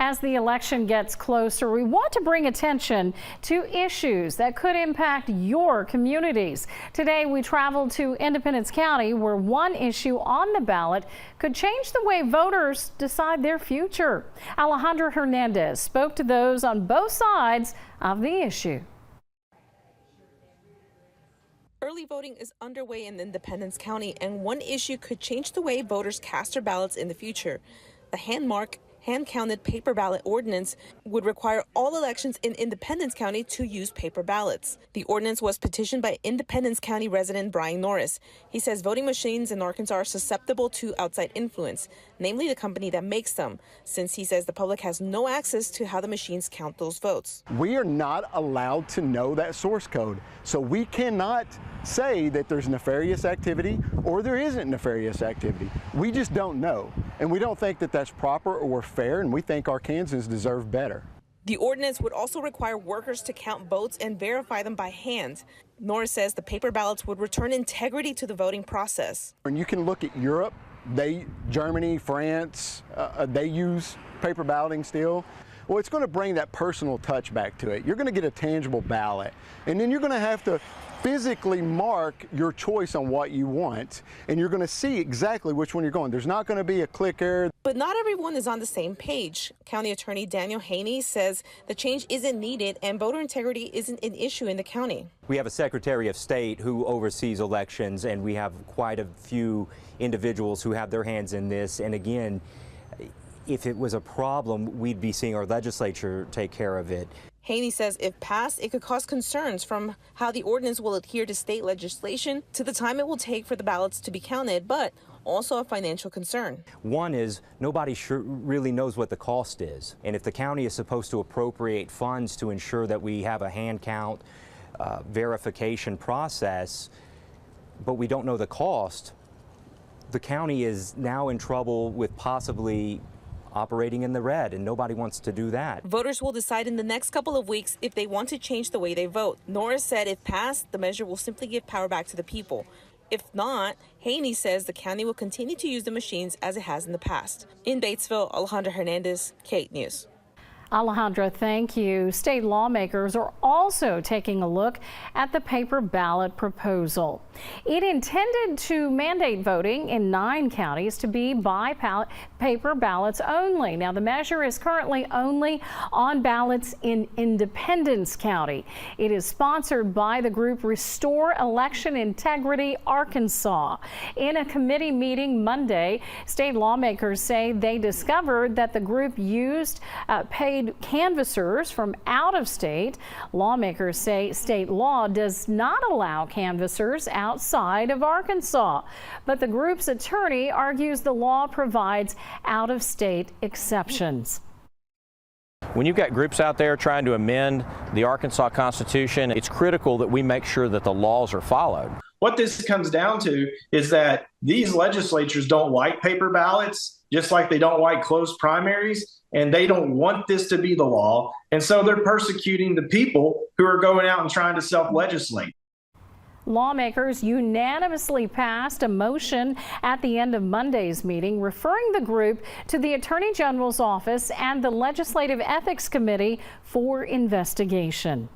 As the election gets closer, we want to bring attention to issues that could impact your communities. Today, we traveled to Independence County, where one issue on the ballot could change the way voters decide their future. Alejandra Hernandez spoke to those on both sides of the issue. Early voting is underway in Independence County, and one issue could change the way voters cast their ballots in the future. The hand-counted paper ballot ordinance would require all elections in Independence County to use paper ballots. The ordinance was petitioned by Independence County resident Brian Norris. He says voting machines in Arkansas are susceptible to outside influence, namely the company that makes them, since he says the public has no access to how the machines count those votes. We are not allowed to know that source code, so we cannot say that there's nefarious activity or there isn't nefarious activity. We just don't know, and we don't think that that's proper or fair, and we think Arkansans deserve better. The ordinance would also require workers to count votes and verify them by hand. Norris says the paper ballots would return integrity to the voting process. And you can look at Europe, Germany, France, they use paper balloting still. Well, it's going to bring that personal touch back to it. You're going to get a tangible ballot, and then you're going to have to physically mark your choice on what you want, and you're going to see exactly which one you're going. There's not going to be a click error. But not everyone is on the same page. County Attorney Daniel Haney says the change isn't needed and voter integrity isn't an issue in the county. We have a Secretary of State who oversees elections, and we have quite a few individuals who have their hands in this. And again, if it was a problem, we'd be seeing our legislature take care of it. Haney says if passed, it could cause concerns from how the ordinance will adhere to state legislation to the time it will take for the ballots to be counted, but also a financial concern. One is nobody really knows what the cost is. And if the county is supposed to appropriate funds to ensure that we have a hand count verification process, but we don't know the cost, the county is now in trouble with possibly operating in the red, and nobody wants to do that. Voters will decide in the next couple of weeks if they want to change the way they vote. Norris said if passed, the measure will simply give power back to the people. If not, Haney says the county will continue to use the machines as it has in the past. In Batesville, Alejandra Hernandez, KATE News. Alejandra, thank you. State lawmakers are also taking a look at the paper ballot proposal. It intended to mandate voting in 9 counties to be by paper ballots only. Now, the measure is currently only on ballots in Independence County. It is sponsored by the group Restore Election Integrity Arkansas. In a committee meeting Monday, state lawmakers say they discovered that the group used paid canvassers from out of state. Lawmakers say state law does not allow canvassers outside of Arkansas, but the group's attorney argues the law provides out-of-state exceptions. When you've got groups out there trying to amend the Arkansas Constitution, it's critical that we make sure that the laws are followed. What this comes down to is that these legislatures don't like paper ballots, just like they don't like closed primaries, and they don't want this to be the law. And so they're persecuting the people who are going out and trying to self-legislate. Lawmakers unanimously passed a motion at the end of Monday's meeting referring the group to the Attorney General's office and the Legislative Ethics Committee for investigation.